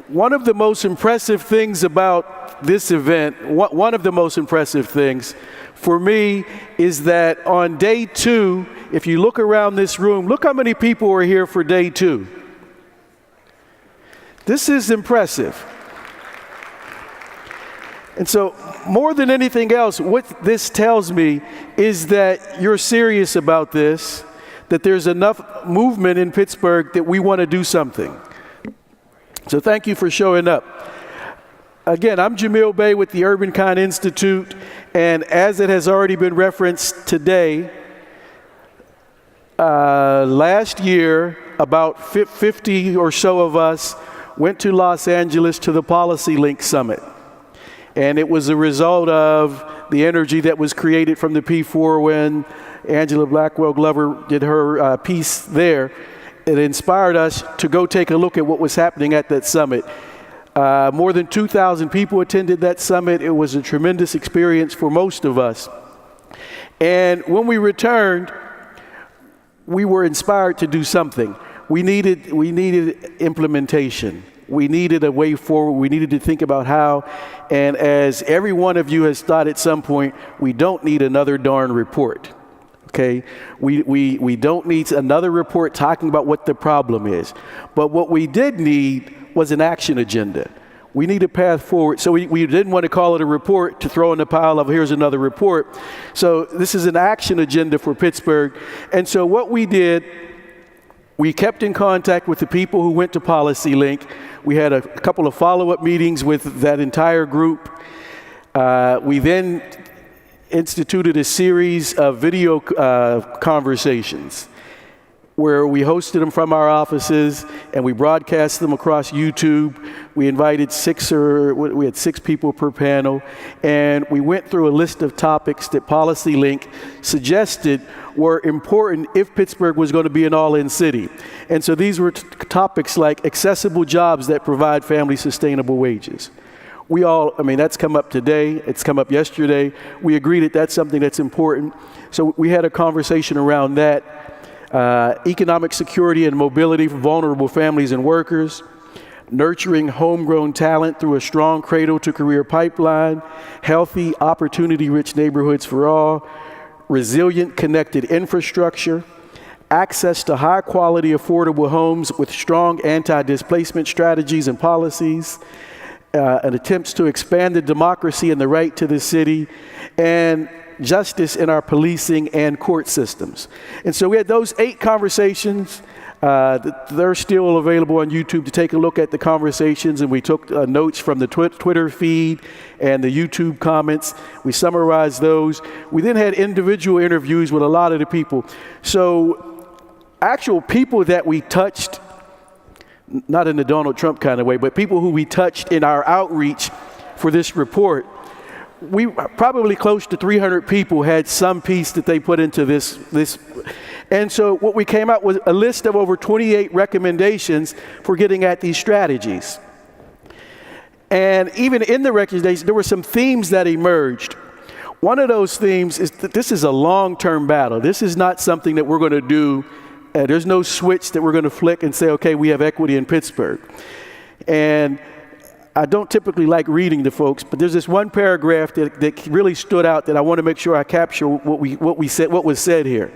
One of the most impressive things about this event, one of the most impressive things for me is that on day 2, if you look around this room, look how many people are here for day 2. This is impressive. And so more than anything else, what this tells me is that you're serious about this, that there's enough movement in Pittsburgh that we want to do something. So thank you for showing up. Again, I'm Jamil Bey with the Urban Kind Institute, and as it has already been referenced today, last year, about 50 or so of us went to Los Angeles to the Policy Link Summit. And it was a result of the energy that was created from the P4 when Angela Blackwell Glover did her piece there. It inspired us to go take a look at what was happening at that summit. More than 2,000 people attended that summit. It was a tremendous experience for most of us. And when we returned, we were inspired to do something. We needed implementation. We needed a way forward. We needed to think about how. And as every one of you has thought at some point, we don't need another darn report. Okay, we don't need another report talking about what the problem is. But what we did need was an action agenda. We need a path forward. So we didn't want to call it a report to throw in the pile of here's another report. So this is an action agenda for Pittsburgh. And so what we did, we kept in contact with the people who went to Policy Link. We had a couple of follow-up meetings with that entire group. We then instituted a series of video conversations where we hosted them from our offices and we broadcast them across YouTube. We invited we had 6 people per panel, and we went through a list of topics that Policy Link suggested were important if Pittsburgh was going to be an all-in city. And so these were topics like accessible jobs that provide family sustainable wages. That's come up today, it's come up yesterday. We agreed that that's something that's important. So we had a conversation around that. Economic security and mobility for vulnerable families and workers, nurturing homegrown talent through a strong cradle-to-career pipeline, healthy, opportunity-rich neighborhoods for all, resilient, connected infrastructure, access to high-quality, affordable homes with strong anti-displacement strategies and policies, and attempts to expand the democracy and the right to the city, and justice in our policing and court systems. And so we had those 8 conversations. They're still available on YouTube to take a look at the conversations, and we took notes from the Twitter feed and the YouTube comments. We summarized those. We then had individual interviews with a lot of the people. So actual people that we touched, not in the Donald Trump kind of way, but people who we touched in our outreach for this report, we probably close to 300 people had some piece that they put into this. And so what we came out with a list of over 28 recommendations for getting at these strategies. And even in the recommendations, there were some themes that emerged. One of those themes is that this is a long-term battle. This is not something that we're going to do. There's no switch that we're going to flick and say, okay, we have equity in Pittsburgh. And I don't typically like reading to folks, but there's this one paragraph that really stood out that I want to make sure I capture what was said here.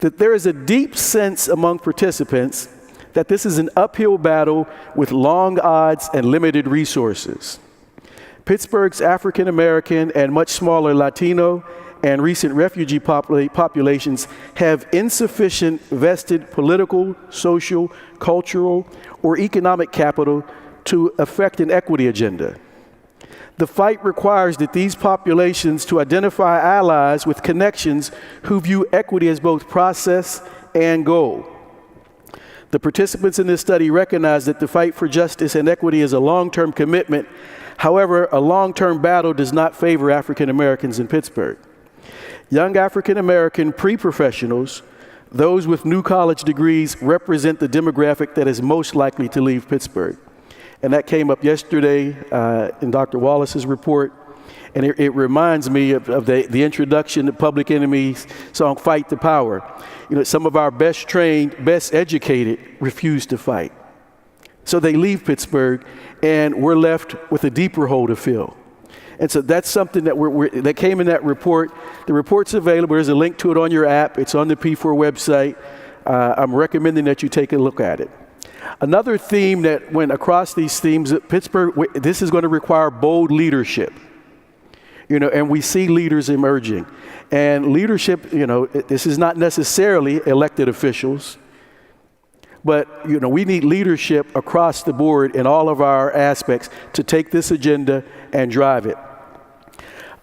That there is a deep sense among participants that this is an uphill battle with long odds and limited resources. Pittsburgh's African American and much smaller Latino and recent refugee populations have insufficient vested political, social, cultural, or economic capital to affect an equity agenda. The fight requires that these populations to identify allies with connections who view equity as both process and goal. The participants in this study recognize that the fight for justice and equity is a long-term commitment. However, a long-term battle does not favor African Americans in Pittsburgh. Young African American pre-professionals, those with new college degrees, represent the demographic that is most likely to leave Pittsburgh. And that came up yesterday in Dr. Wallace's report. And it reminds me of the introduction to Public Enemy's song, Fight the Power. You know, some of our best trained, best educated refuse to fight. So they leave Pittsburgh, and we're left with a deeper hole to fill. And so that's something that that came in that report. The report's available. There's a link to it on your app. It's on the P4 website. I'm recommending that you take a look at it. Another theme that went across these themes, Pittsburgh, this is going to require bold leadership. And we see leaders emerging. And leadership, this is not necessarily elected officials, but, we need leadership across the board in all of our aspects to take this agenda and drive it.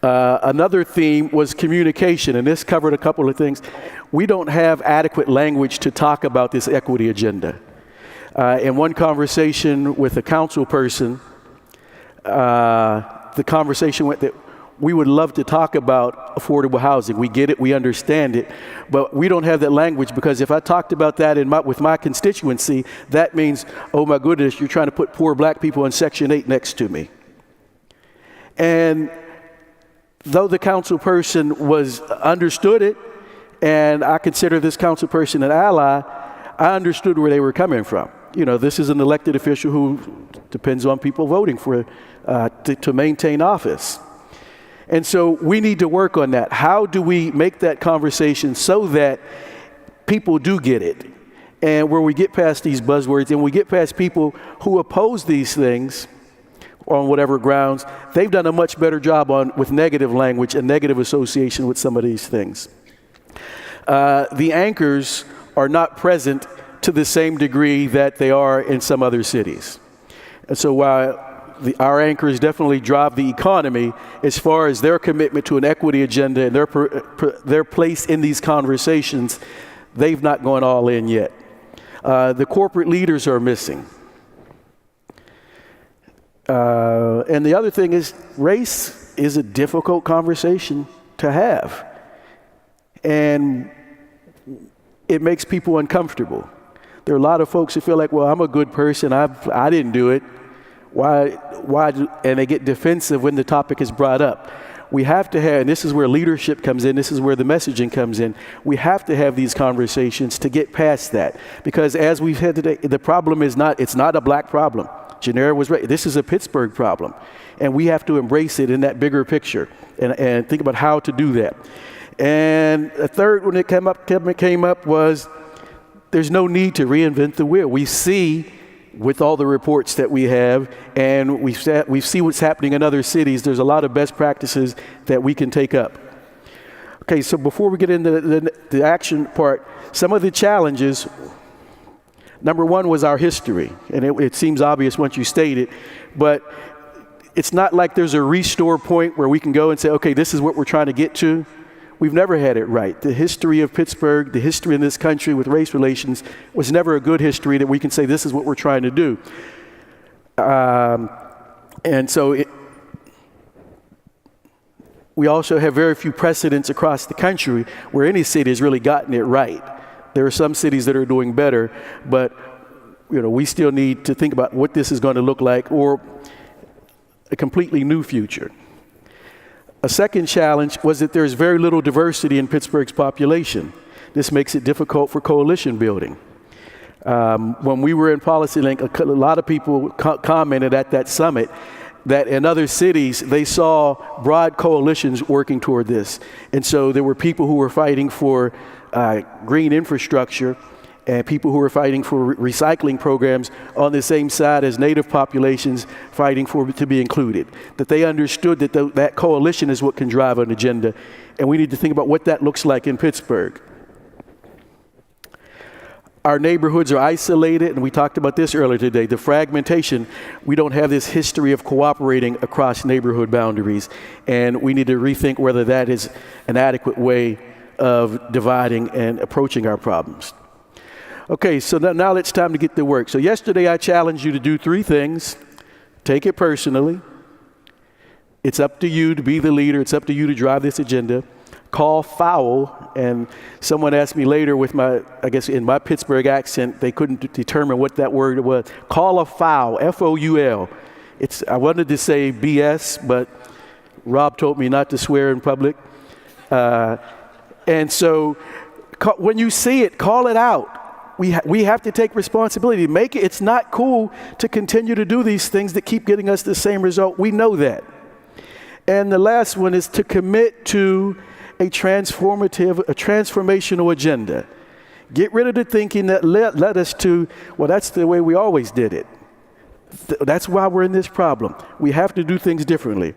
Another theme was communication, and this covered a couple of things. We don't have adequate language to talk about this equity agenda. In one conversation with a council person, the conversation went that we would love to talk about affordable housing. We get it, we understand it, but we don't have that language, because if I talked about that with my constituency, that means, oh my goodness, you're trying to put poor black people in Section 8 next to me. And though the council person understood it, and I consider this council person an ally, I understood where they were coming from. This is an elected official who depends on people voting for to maintain office. And so we need to work on that. How do we make that conversation so that people do get it? And where we get past these buzzwords and we get past people who oppose these things on whatever grounds, they've done a much better job with negative language and negative association with some of these things. The anchors are not present to the same degree that they are in some other cities. And so while our anchors definitely drive the economy, as far as their commitment to an equity agenda and their place in these conversations, they've not gone all in yet. The corporate leaders are missing. And the other thing is, race is a difficult conversation to have. And it makes people uncomfortable. There are a lot of folks who feel like, well, I'm a good person, I didn't do it. Why, and they get defensive when the topic is brought up. We have to have, and this is where leadership comes in, this is where the messaging comes in, we have to have these conversations to get past that. Because as we've had today, the problem is it's not a black problem. Janera was right, this is a Pittsburgh problem. And we have to embrace it in that bigger picture and think about how to do that. And a third one that came up was, there's no need to reinvent the wheel. We see with all the reports that we have, and we see what's happening in other cities, there's a lot of best practices that we can take up. Okay, so before we get into the action part, some of the challenges, number one was our history, and it seems obvious once you state it, but it's not like there's a restore point where we can go and say, okay, this is what we're trying to get to. We've never had it right. The history of Pittsburgh, the history in this country with race relations was never a good history that we can say this is what we're trying to do. And so we also have very few precedents across the country where any city has really gotten it right. There are some cities that are doing better, but we still need to think about what this is going to look like, or a completely new future. A second challenge was that there's very little diversity in Pittsburgh's population. This makes it difficult for coalition building. When we were in PolicyLink, a lot of people commented at that summit that in other cities, they saw broad coalitions working toward this. And so there were people who were fighting for green infrastructure and people who were fighting for recycling programs on the same side as Native populations fighting to be included. That they understood that that coalition is what can drive an agenda, and we need to think about what that looks like in Pittsburgh. Our neighborhoods are isolated, and we talked about this earlier today. The fragmentation, we don't have this history of cooperating across neighborhood boundaries, and we need to rethink whether that is an adequate way of dividing and approaching our problems. Okay, so now it's time to get to work. So yesterday I challenged you to do 3 things. Take it personally. It's up to you to be the leader. It's up to you to drive this agenda. Call foul. And someone asked me later with in my Pittsburgh accent, they couldn't determine what that word was. Call a foul, F-O-U-L. I wanted to say BS, but Rob told me not to swear in public. And so when you see it, call it out. We have to take responsibility. Make it. It's not cool to continue to do these things that keep getting us the same result. We know that. And the last one is to commit to a transformational agenda. Get rid of the thinking that led us to, well, that's the way we always did it. That's why we're in this problem. We have to do things differently.